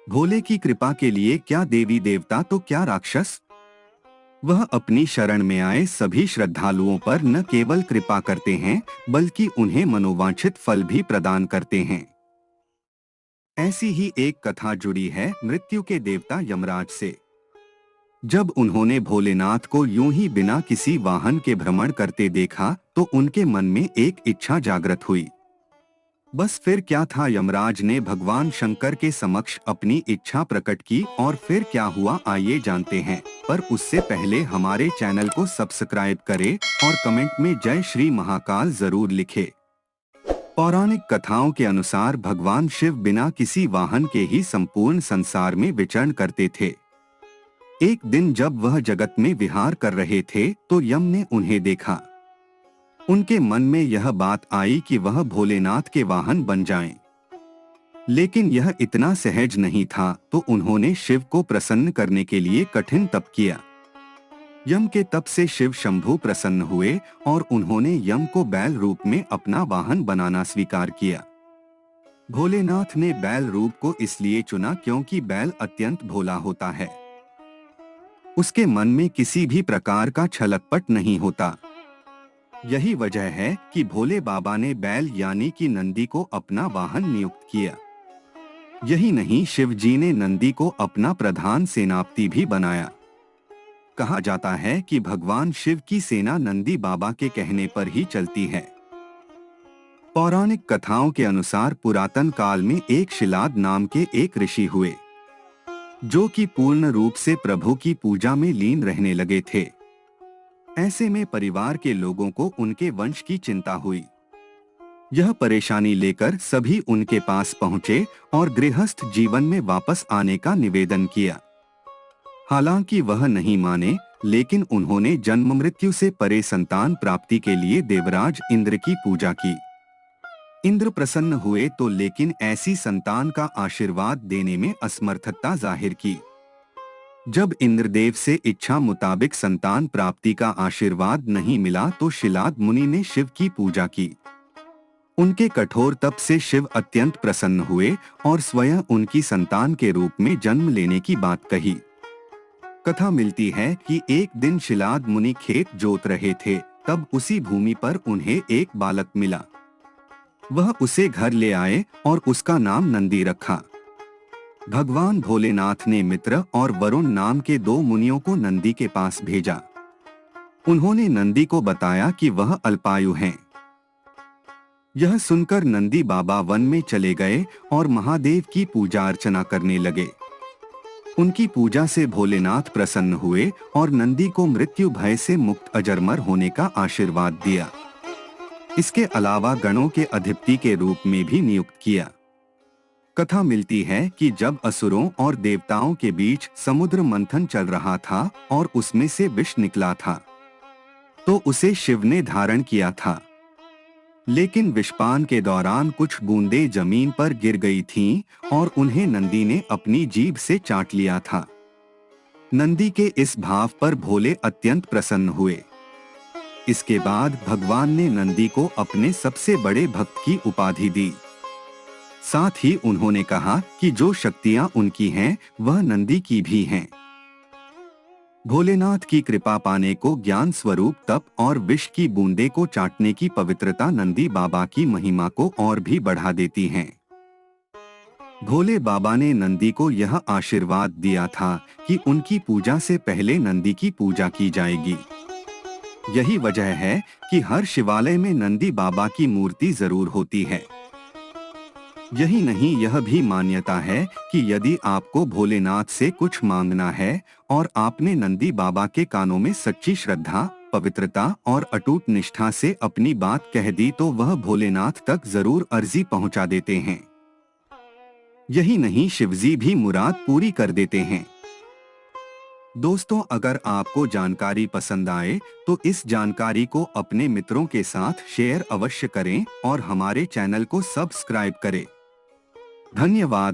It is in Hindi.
भोले की कृपा के लिए क्या देवी देवता तो क्या राक्षस। वह अपनी शरण में आए सभी श्रद्धालुओं पर न केवल कृपा करते हैं बल्कि उन्हें मनोवांछित फल भी प्रदान करते हैं। ऐसी ही एक कथा जुड़ी है मृत्यु के देवता यमराज से। जब उन्होंने भोलेनाथ को यूं ही बिना किसी वाहन के भ्रमण करते देखा तो उनके मन में एक इच्छा जागृत हुई। बस फिर क्या था, यमराज ने भगवान शंकर के समक्ष अपनी इच्छा प्रकट की और फिर क्या हुआ आइए जानते हैं। पर उससे पहले हमारे चैनल को सब्सक्राइब करें और कमेंट में जय श्री महाकाल जरूर लिखें। पौराणिक कथाओं के अनुसार भगवान शिव बिना किसी वाहन के ही संपूर्ण संसार में विचरण करते थे। एक दिन जब वह जगत में विहार कर रहे थे तो यम ने उन्हें देखा। उनके मन में यह बात आई कि वह भोलेनाथ के वाहन बन जाएं। लेकिन यह इतना सहज नहीं था तो उन्होंने शिव को प्रसन्न करने के लिए कठिन तप किया। यम के तप से शिव शंभु प्रसन्न हुए और उन्होंने यम को बैल रूप में अपना वाहन बनाना स्वीकार किया। भोलेनाथ ने बैल रूप को इसलिए चुना क्योंकि बैल अत्यंत भोला होता है। उसके मन में किसी भी प्रकार का छलकपट नहीं होता। यही वजह है कि भोले बाबा ने बैल यानी कि नंदी को अपना वाहन नियुक्त किया। यही नहीं, शिव जी ने नंदी को अपना प्रधान सेनापति भी बनाया। कहा जाता है कि भगवान शिव की सेना नंदी बाबा के कहने पर ही चलती है। पौराणिक कथाओं के अनुसार पुरातन काल में एक शिलाद नाम के एक ऋषि हुए जो कि पूर्ण रूप से प्रभु की पूजा में लीन रहने लगे थे। ऐसे में परिवार के लोगों को उनके वंश की चिंता हुई। यह परेशानी लेकर सभी उनके पास पहुंचे और गृहस्थ जीवन में वापस आने का निवेदन किया। हालांकि वह नहीं माने, लेकिन उन्होंने जन्म मृत्यु से परे संतान प्राप्ति के लिए देवराज इंद्र की पूजा की। इंद्र प्रसन्न हुए तो लेकिन ऐसी संतान का आशीर्वाद देने में असमर्थता जाहिर की। जब इंद्रदेव से इच्छा मुताबिक संतान प्राप्ति का आशीर्वाद नहीं मिला तो शिलाद मुनि ने शिव की पूजा की। उनके कठोर तप से शिव अत्यंत प्रसन्न हुए और स्वयं उनकी संतान के रूप में जन्म लेने की बात कही। कथा मिलती है कि एक दिन शिलाद मुनि खेत जोत रहे थे, तब उसी भूमि पर उन्हें एक बालक मिला। वह उसे घर ले आए और उसका नाम नंदी रखा। भगवान भोलेनाथ ने मित्र और वरुण नाम के दो मुनियों को नंदी के पास भेजा। उन्होंने नंदी को बताया कि वह अल्पायु हैं। यह सुनकर नंदी बाबा वन में चले गए और महादेव की पूजा अर्चना करने लगे। उनकी पूजा से भोलेनाथ प्रसन्न हुए और नंदी को मृत्यु भय से मुक्त अजरमर होने का आशीर्वाद दिया। इसके अलावा गणों के अधिपति के रूप में भी नियुक्त किया। कथा मिलती है कि जब असुरों और देवताओं के बीच समुद्र मंथन चल रहा था और उसमें से विष निकला था तो उसे शिव ने धारण किया था। लेकिन विषपान के दौरान कुछ बूंदें जमीन पर गिर गई थीं और उन्हें नंदी ने अपनी जीभ से चाट लिया था। नंदी के इस भाव पर भोले अत्यंत प्रसन्न हुए। इसके बाद भगवान ने नंदी को अपने सबसे बड़े भक्त की उपाधि दी। साथ ही उन्होंने कहा कि जो शक्तियां उनकी हैं वह नंदी की भी हैं। भोलेनाथ की कृपा पाने को ज्ञान स्वरूप तप और विष की बूंदे को चाटने की पवित्रता नंदी बाबा की महिमा को और भी बढ़ा देती हैं। भोले बाबा ने नंदी को यह आशीर्वाद दिया था कि उनकी पूजा से पहले नंदी की पूजा की जाएगी। यही वजह है कि हर शिवालय में नंदी बाबा की मूर्ति जरूर होती है। यही नहीं, यह भी मान्यता है कि यदि आपको भोलेनाथ से कुछ मांगना है और आपने नंदी बाबा के कानों में सच्ची श्रद्धा, पवित्रता और अटूट निष्ठा से अपनी बात कह दी तो वह भोलेनाथ तक जरूर अर्जी पहुंचा देते हैं। यही नहीं, शिवजी भी मुराद पूरी कर देते हैं। दोस्तों, अगर आपको जानकारी पसंद आए तो इस जानकारी को अपने मित्रों के साथ शेयर अवश्य करें और हमारे चैनल को सब्सक्राइब करें। धन्यवाद।